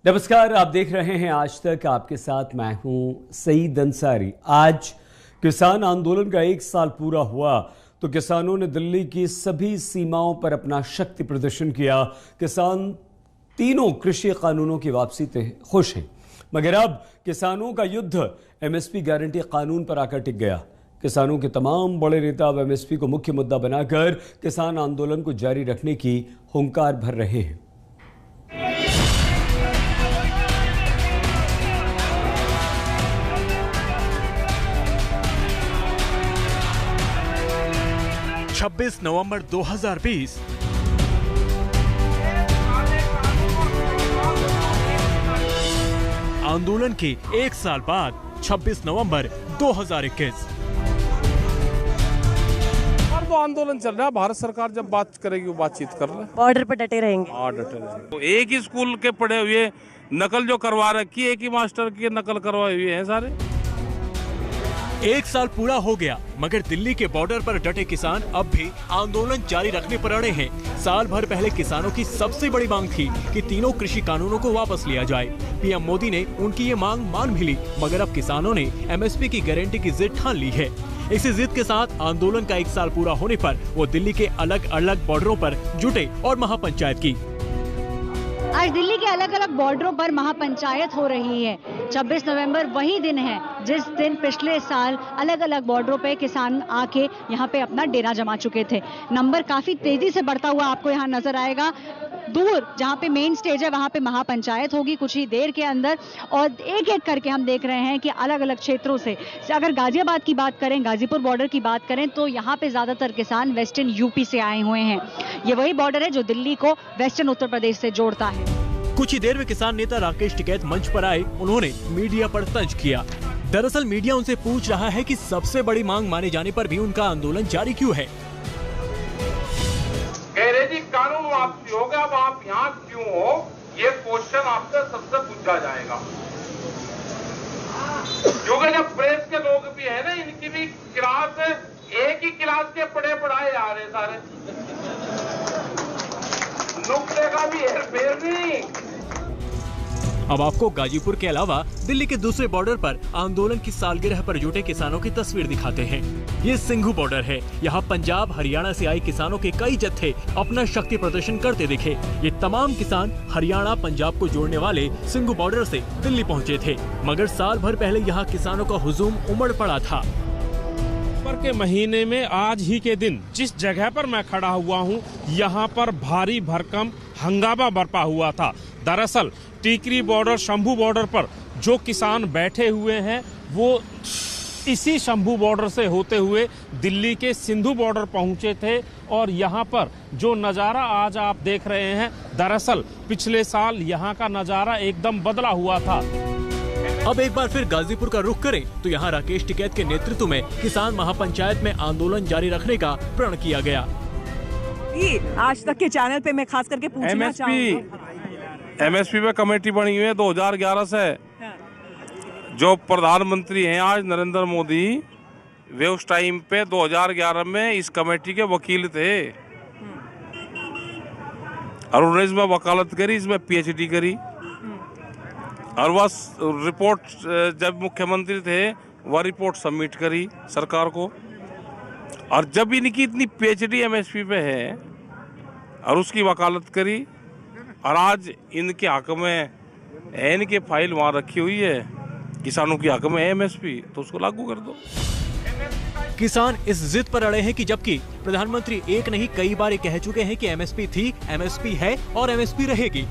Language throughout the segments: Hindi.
नमस्कार, आप देख रहे हैं आज तक। आपके साथ मैं हूं सईद अंसारी। आज किसान आंदोलन का 1 साल पूरा हुआ तो किसानों ने दिल्ली की सभी सीमाओं पर अपना शक्ति प्रदर्शन किया। किसान तीनों कृषि कानूनों की वापसी से खुश हैं, मगर अब किसानों का युद्ध एमएसपी गारंटी कानून पर आकर टिक गया। किसानों के तमाम बड़े नेता अब एमएसपी को मुख्य मुद्दा बनाकर किसान आंदोलन को जारी रखने की हुंकार भर रहे हैं। छब्बीस नवंबर 2020 आंदोलन के 1 साल बाद 26 नवंबर 2021 तो आंदोलन चल रहा है। भारत सरकार जब बात करेगी वो बातचीत कर रहे हैं। बॉर्डर पर डटे रहेंगे। डटे रहेंगे। तो एक ही स्कूल के पढ़े हुए नकल जो करवा रखी है, एक ही मास्टर की नकल करवाए हुए हैं सारे। 1 साल पूरा हो गया, मगर दिल्ली के बॉर्डर पर डटे किसान अब भी आंदोलन जारी रखने पर अड़े हैं। साल भर पहले किसानों की सबसे बड़ी मांग थी कि तीनों कृषि कानूनों को वापस लिया जाए। पीएम मोदी ने उनकी ये मांग मान भी ली, मगर अब किसानों ने एमएसपी की गारंटी की जिद ठान ली है। इसी जिद के साथ आंदोलन का 1 साल पूरा होने पर वो दिल्ली के अलग अलग बॉर्डरों पर जुटे और महापंचायत की। आज दिल्ली के अलग अलग बॉर्डरों पर महापंचायत हो रही है। 26 नवंबर वही दिन है जिस दिन पिछले साल अलग अलग बॉर्डरों पे किसान आके यहाँ पे अपना डेरा जमा चुके थे। नंबर काफी तेजी से बढ़ता हुआ आपको यहाँ नजर आएगा। दूर जहाँ पे मेन स्टेज है वहाँ पे महापंचायत होगी कुछ ही देर के अंदर, और एक एक करके हम देख रहे हैं कि अलग अलग क्षेत्रों से, अगर गाजियाबाद की बात करें, गाजीपुर बॉर्डर की बात करें, तो यहाँ पे ज्यादातर किसान वेस्टर्न यूपी से आए हुए हैं। ये वही बॉर्डर है जो दिल्ली को वेस्टर्न उत्तर प्रदेश से जोड़ता है। कुछ ही देर में किसान नेता राकेश टिकैत मंच पर आए। उन्होंने मीडिया पर तंज किया। दरअसल मीडिया उनसे पूछ रहा है कि सबसे बड़ी मांग माने जाने पर भी उनका आंदोलन जारी क्यों है। कह रहे जी कानून वापसी होगा, अब आप यहाँ क्यों हो, ये क्वेश्चन आपसे सबसे पूछा जाएगा। क्योंकि जब प्रेस के लोग भी है ना, इनकी भी क्लास एक ही क्लास के पढ़े पढ़ाए जा रहे सारे, नुक्ते का भी हेरफेर नहीं। अब आपको गाजीपुर के अलावा दिल्ली के दूसरे बॉर्डर पर आंदोलन की सालगिरह पर जुटे किसानों की तस्वीर दिखाते हैं। ये सिंघू बॉर्डर है। यहाँ पंजाब हरियाणा से आए किसानों के कई जत्थे अपना शक्ति प्रदर्शन करते दिखे। ये तमाम किसान हरियाणा पंजाब को जोड़ने वाले सिंघू बॉर्डर से दिल्ली पहुँचे थे, मगर साल भर पहले यहाँ किसानों का हुजूम उमड़ पड़ा था। नवंबर के महीने में आज ही के दिन जिस जगह पर मैं खड़ा हुआ हूँ, यहाँ पर भारी भरकम हंगामा बरपा हुआ था। दरअसल टीकरी बॉर्डर, शंभू बॉर्डर पर जो किसान बैठे हुए हैं वो इसी शंभू बॉर्डर से होते हुए दिल्ली के सिंधु बॉर्डर पहुंचे थे। और यहाँ पर जो नज़ारा आज आप देख रहे हैं, दरअसल पिछले साल यहाँ का नज़ारा एकदम बदला हुआ था। अब एक बार फिर गाजीपुर का रुख करें तो यहाँ राकेश टिकैत के नेतृत्व में किसान महापंचायत में आंदोलन जारी रखने का प्रण किया गया। आज तक के चैनल पे मैं खास करके पूछना चाहूंगा, एमएसपी पे कमेटी बनी हुई है 2011 से। जो प्रधानमंत्री हैं आज नरेंद्र मोदी, वे उस टाइम पे 2011 में इस कमेटी के वकील थे और उन्होंने इसमें वकालत करी, इसमें पीएचडी करी। और वह रिपोर्ट जब मुख्यमंत्री थे वह रिपोर्ट सबमिट करी सरकार को। और जब इनकी इतनी पीएचडी एमएसपी पे है और उसकी वकालत करी, और आज इनके हक में इनके फाइल वहाँ रखी हुई है, किसानों के हक में एमएसपी, तो उसको लागू कर दो। किसान इस जिद पर अड़े हैं कि जबकि प्रधानमंत्री एक नहीं कई बार ये कह चुके हैं कि एमएसपी थी, एमएसपी है और एमएसपी रहेगी।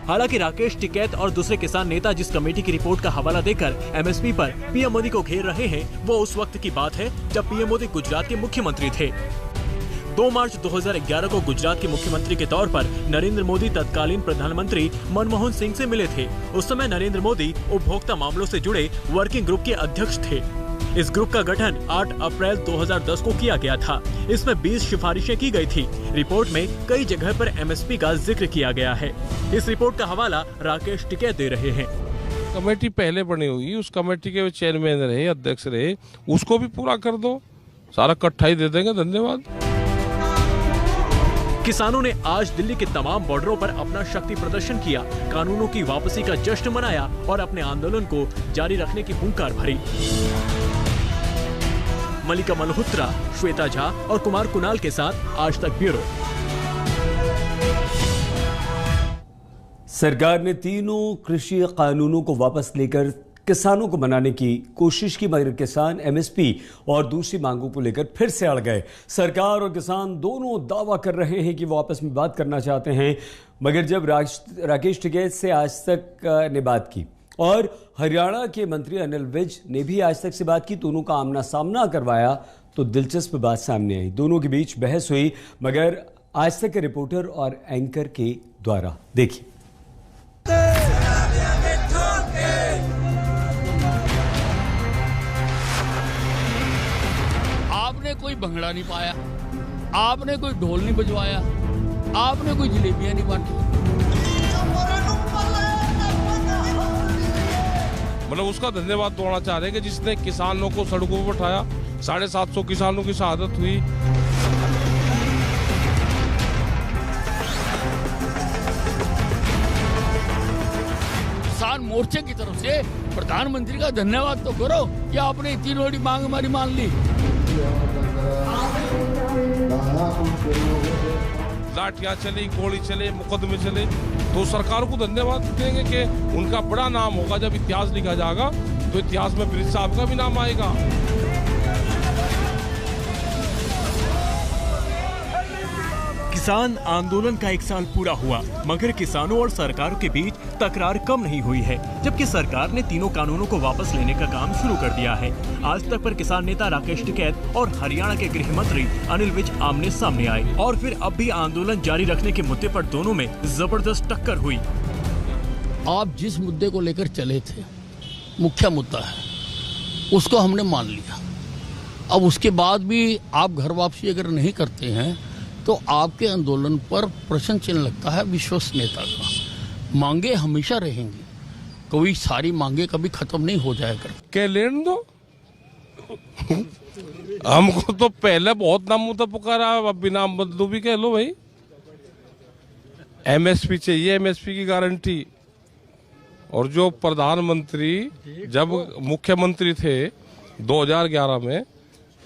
हालांकि राकेश टिकैत और दूसरे किसान नेता जिस कमेटी की रिपोर्ट का हवाला देकर एमएसपी पर पीएम मोदी को घेर रहे हैं, वो उस वक्त की बात है जब पीएम मोदी गुजरात के मुख्यमंत्री थे। 2 मार्च 2011 को गुजरात के मुख्यमंत्री के तौर पर नरेंद्र मोदी तत्कालीन प्रधानमंत्री मनमोहन सिंह से मिले थे। उस समय नरेंद्र मोदी उपभोक्ता मामलों से जुड़े वर्किंग ग्रुप के अध्यक्ष थे। इस ग्रुप का गठन 8 अप्रैल 2010 को किया गया था। इसमें 20 सिफारिशें की गई थी। रिपोर्ट में कई जगह पर एमएसपी का जिक्र किया गया है। इस रिपोर्ट का हवाला राकेश टिकैत दे रहे हैं। कमेटी पहले बनी हुई, उस कमेटी के चेयरमैन रहे, अध्यक्ष रहे, उसको भी पूरा कर दो, सारा इकट्ठा ही दे देंगे। धन्यवाद। किसानों ने आज दिल्ली के तमाम बॉर्डरों पर अपना शक्ति प्रदर्शन किया, कानूनों की वापसी का जश्न मनाया और अपने आंदोलन को जारी रखने की हुंकार भरी। मलिका मल्होत्रा, श्वेता झा और कुमार कुणाल के साथ आज तक ब्यूरो। सरकार ने तीनों कृषि कानूनों को वापस लेकर किसानों को मनाने की कोशिश की, मगर किसान एमएसपी और दूसरी मांगों को लेकर फिर से अड़ गए। सरकार और किसान दोनों दावा कर रहे हैं कि वो आपस में बात करना चाहते हैं, मगर जब राकेश टिकैत से आज तक ने बात की और हरियाणा के मंत्री अनिल विज ने भी आज तक से बात की, दोनों का आमना सामना करवाया, तो दिलचस्प बात सामने आई। दोनों के बीच बहस हुई, मगर आज तक के रिपोर्टर और एंकर के द्वारा। देखिए। आपने कोई भंगड़ा नहीं पाया, आपने कोई ढोल नहीं बजवाया, आपने कोई जलेबियां नहीं बांटी। मतलब उसका धन्यवाद तोड़ना चाह रहे हैं कि जिसने किसानों को सड़कों पर उठाया। 750 किसानों की शहादत हुई। किसान मोर्चे की तरफ से प्रधानमंत्री का धन्यवाद तो करो कि आपने इतनी बड़ी मांग हमारी मान ली। लाठियां चली, गोली चले, मुकदमे चले, तो सरकार को धन्यवाद देंगे कि उनका बड़ा नाम होगा। जब इतिहास लिखा जाएगा तो इतिहास में ब्रिज साहब का भी नाम आएगा। किसान आंदोलन का 1 साल पूरा हुआ, मगर किसानों और सरकार के बीच तकरार कम नहीं हुई है, जबकि सरकार ने तीनों कानूनों को वापस लेने का काम शुरू कर दिया है। आज तक पर किसान नेता राकेश टिकैत और हरियाणा के गृह मंत्री अनिल विज आमने सामने आए और फिर अब भी आंदोलन जारी रखने के मुद्दे पर दोनों में जबरदस्त टक्कर हुई। आप जिस मुद्दे को लेकर चले थे, मुख्य मुद्दा है, उसको हमने मान लिया। अब उसके बाद भी आप घर वापसी अगर नहीं करते हैं तो आपके आंदोलन पर प्रश्न चिन्ह लगता है विश्वसनीयता का। मांगे हमेशा रहेंगी, कोई सारी मांगे कभी खत्म नहीं हो जाएगा। क्या लेने दो हमको तो पहले बहुत नाम मुद्दा पुकारा, अब भी नाम बदलो भी कह लो भाई। एमएसपी चाहिए, एमएसपी की गारंटी। और जो प्रधानमंत्री जब मुख्यमंत्री थे 2011 में,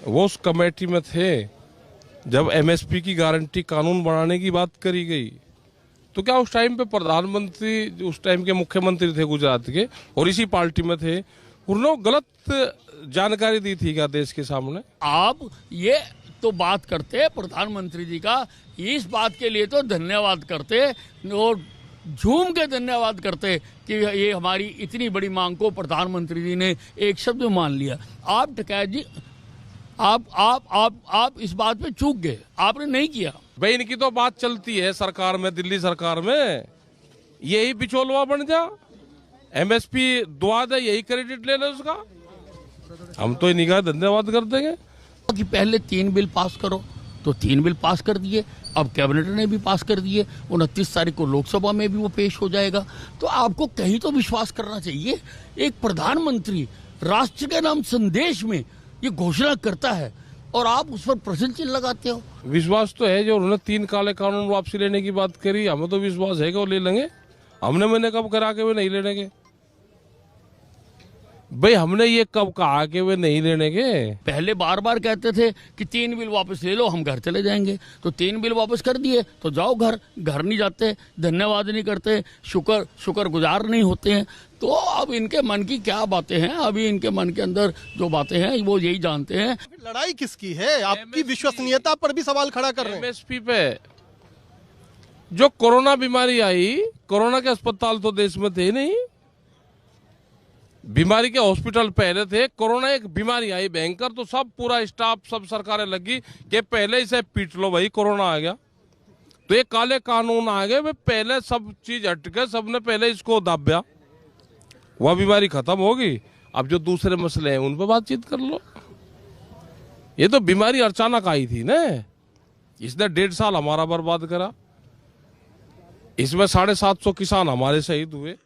वो उस कमेटी में थे जब एमएसपी की गारंटी कानून बनाने की बात करी गई। तो क्या उस टाइम पे प्रधानमंत्री, उस टाइम के मुख्यमंत्री थे गुजरात के और इसी पार्टी में थे, उन्होंने गलत जानकारी दी थी क्या देश के सामने? आप ये तो बात करते प्रधानमंत्री जी का, इस बात के लिए तो धन्यवाद करते और झूम के धन्यवाद करते कि ये हमारी इतनी बड़ी मांग को प्रधानमंत्री जी ने एक शब्द में मान लिया। आप टिकैत जी, आप इस बात पे चूक गए, आपने नहीं किया। भाई इनकी तो बात चलती है सरकार में, दिल्ली सरकार में, यही बिचौलवा बन जा, एमएसपी दुआ दे, यही क्रेडिट ले ले उसका। हम तो इन्हीं का धन्यवाद कर देंगे कि पहले 3 बिल पास करो, तो 3 बिल पास कर दिए, अब कैबिनेट ने भी पास कर दिए। 29 तारीख को लोकसभा में भी वो पेश हो जाएगा। तो आपको कहीं तो विश्वास करना चाहिए। एक प्रधानमंत्री राष्ट्र के नाम संदेश में ये घोषणा करता है और आप उस पर प्रश्न चिन्ह लगाते हो। विश्वास तो है, जो उन्होंने 3 काले कानून वापसी लेने की बात करी, हमें तो विश्वास है कि वो ले लेंगे। मैंने कब करा के वे नहीं लेने के? भाई हमने ये कब कहा कि वे नहीं लेने के? पहले बार बार कहते थे कि 3 बिल वापस ले लो, हम घर चले जाएंगे। तो 3 बिल वापस कर दिए तो जाओ घर नहीं जाते, धन्यवाद नहीं करते, शुक्रगुजार नहीं होते हैं। तो अब इनके मन की क्या बातें हैं, अभी इनके मन के अंदर जो बातें हैं वो यही जानते हैं। लड़ाई किसकी है? आपकी विश्वसनीयता पर भी सवाल खड़ा कर रहे हैं। एमएसपी पे जो कोरोना बीमारी आई, कोरोना के अस्पताल तो देश में थे नहीं, बीमारी के हॉस्पिटल पहले थे। कोरोना एक बीमारी आई भयंकर, तो सब पूरा स्टाफ, सब सरकारें लगी कि पहले इसे पीट लो भाई, कोरोना आ गया। तो ये काले कानून आ गए, वे पहले सब चीज हट के सबने पहले इसको दाब्या, वह बीमारी खत्म होगी। अब जो दूसरे मसले हैं उन पर बातचीत कर लो। ये तो बीमारी अचानक आई थी ना, इसने 1.5 साल हमारा बर्बाद करा। इसमें 750 किसान हमारे शहीद हुए।